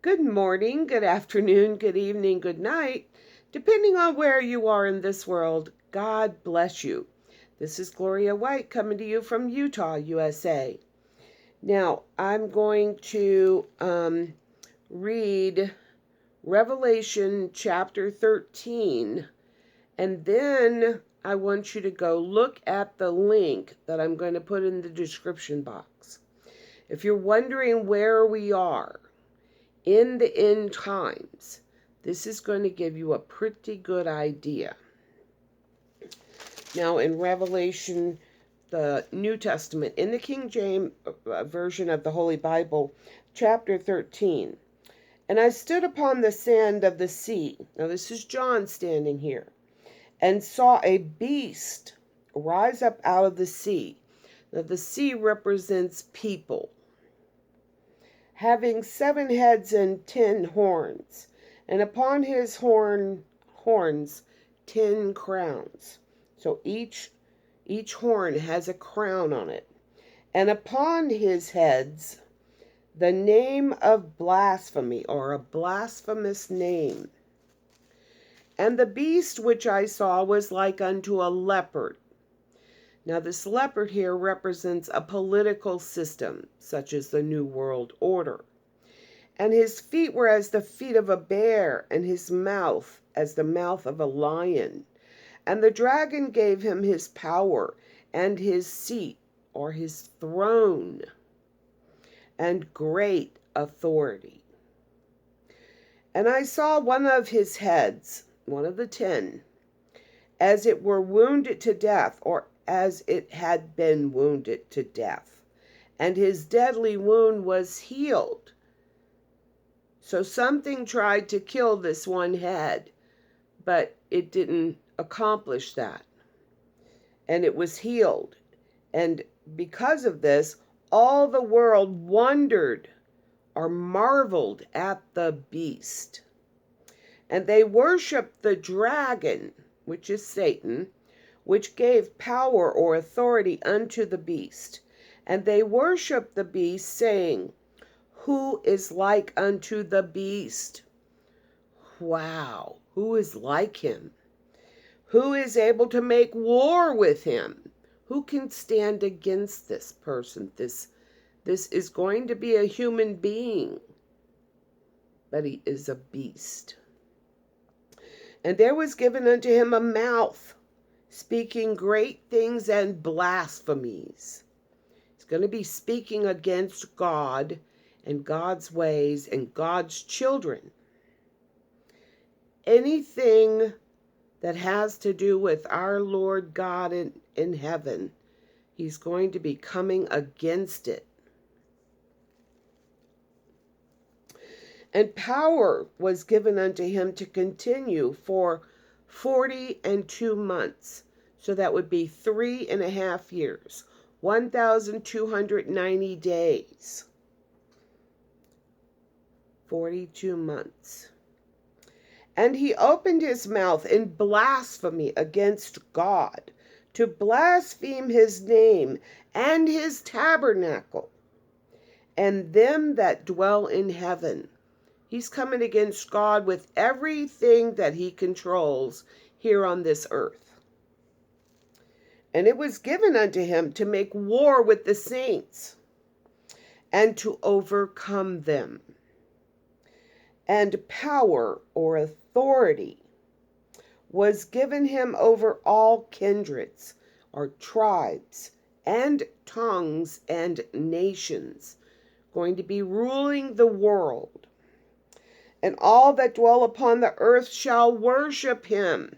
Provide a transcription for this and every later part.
Good morning, good afternoon, good evening, good night. Depending on where you are in this world, God bless you. This is Gloria White coming to you from Utah, USA. Now, I'm going to read Revelation chapter 13, and then I want you to go look at the link that I'm going to put in the description box. If you're wondering where we are in the end times, this is going to give you a pretty good idea. Now, in Revelation, the New Testament, in the King James version of the Holy Bible, chapter 13. And I stood upon the sand of the sea. Now, this is John standing here. And saw a beast rise up out of the sea. Now, the sea represents people, having 7 heads and 10 horns, and upon his horns 10 crowns. So each horn has a crown on it. And upon his heads the name of blasphemy, or a blasphemous name. And the beast which I saw was like unto a leopard. Now, this leopard here represents a political system, such as the New World Order. And his feet were as the feet of a bear, and his mouth as the mouth of a lion. And the dragon gave him his power, and his seat, or his throne, and great authority. And I saw one of his heads, one of the 10, as it were wounded to death, or as it had been wounded to death. And his deadly wound was healed. So something tried to kill this one head, but it didn't accomplish that. And it was healed. And because of this, all the world wondered or marveled at the beast. And they worshiped the dragon, which is Satan, which gave power or authority unto the beast. And they worshiped the beast, saying, Who is like unto the beast? Wow, who is like him? Who is able to make war with him? Who can stand against this person? This is going to be a human being, but he is a beast. And there was given unto him a mouth, speaking great things and blasphemies. He's going to be speaking against God and God's ways and God's children. Anything that has to do with our Lord God in heaven, he's going to be coming against it. And power was given unto him to continue for 42 months. So that would be 3.5 years, 1,290 days, 42 months. And he opened his mouth in blasphemy against God, to blaspheme his name and his tabernacle, and them that dwell in heaven. He's coming against God with everything that he controls here on this earth. And it was given unto him to make war with the saints and to overcome them. And power or authority was given him over all kindreds or tribes and tongues and nations, going to be ruling the world. And all that dwell upon the earth shall worship him,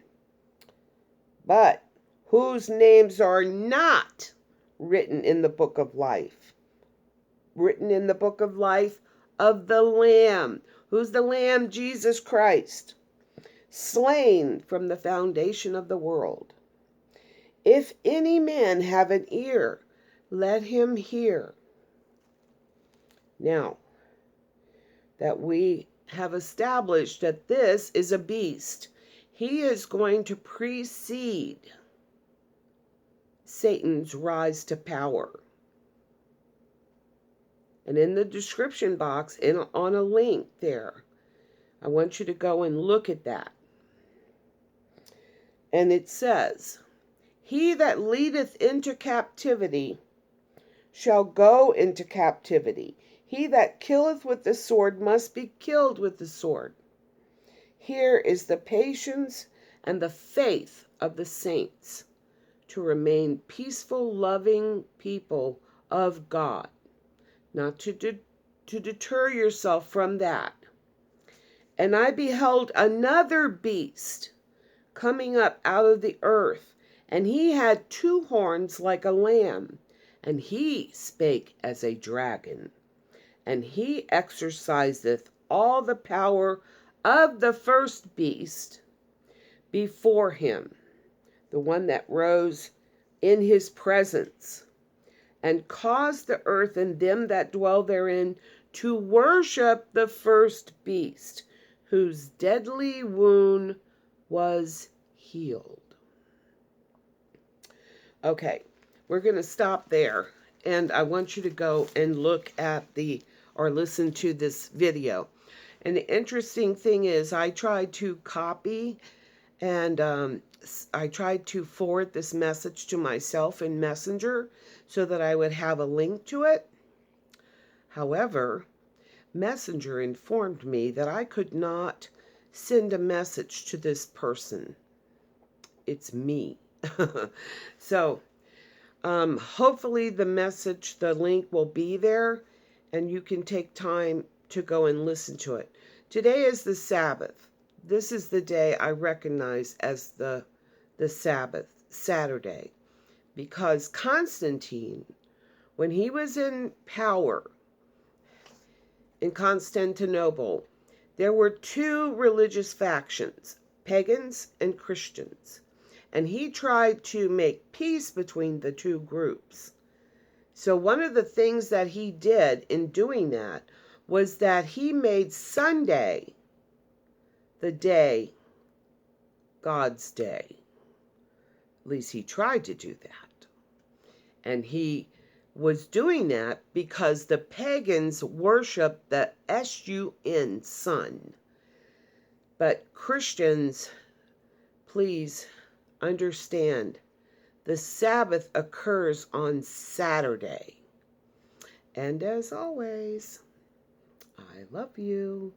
but whose names are not written in the book of life. Written in the book of life of the Lamb. Who's the Lamb? Jesus Christ, slain from the foundation of the world. If any man have an ear, let him hear. Now, that we have established that this is a beast, he is going to precede Satan's rise to power. And in the description box, on a link there, I want you to go and look at that. And it says, "He that leadeth into captivity shall go into captivity. He that killeth with the sword must be killed with the sword." Here is the patience and the faith of the saints to remain peaceful, loving people of God, not to deter yourself from that. "And I beheld another beast coming up out of the earth, and he had 2 horns like a lamb, and he spake as a dragon, and he exerciseth all the power of the first beast before him," the one that rose in his presence, "and caused the earth and them that dwell therein to worship the first beast, whose deadly wound was healed." Okay, we're going to stop there, and I want you to go and look at or listen to this video. And the interesting thing is, I tried to copy and I tried to forward this message to myself in Messenger so that I would have a link to it. However, Messenger informed me that I could not send a message to this person. It's me. So, hopefully the link will be there and you can take time to go and listen to it. Today is the Sabbath. This is the day I recognize as the Sabbath, Saturday, because Constantine, when he was in power in Constantinople, there were 2 religious factions, pagans and Christians, and he tried to make peace between the 2 groups. So one of the things that he did in doing that was that he made Sunday the day, God's day. At least he tried to do that. And he was doing that because the pagans worshiped the sun, sun. But Christians, please understand, the Sabbath occurs on Saturday. And as always, I love you.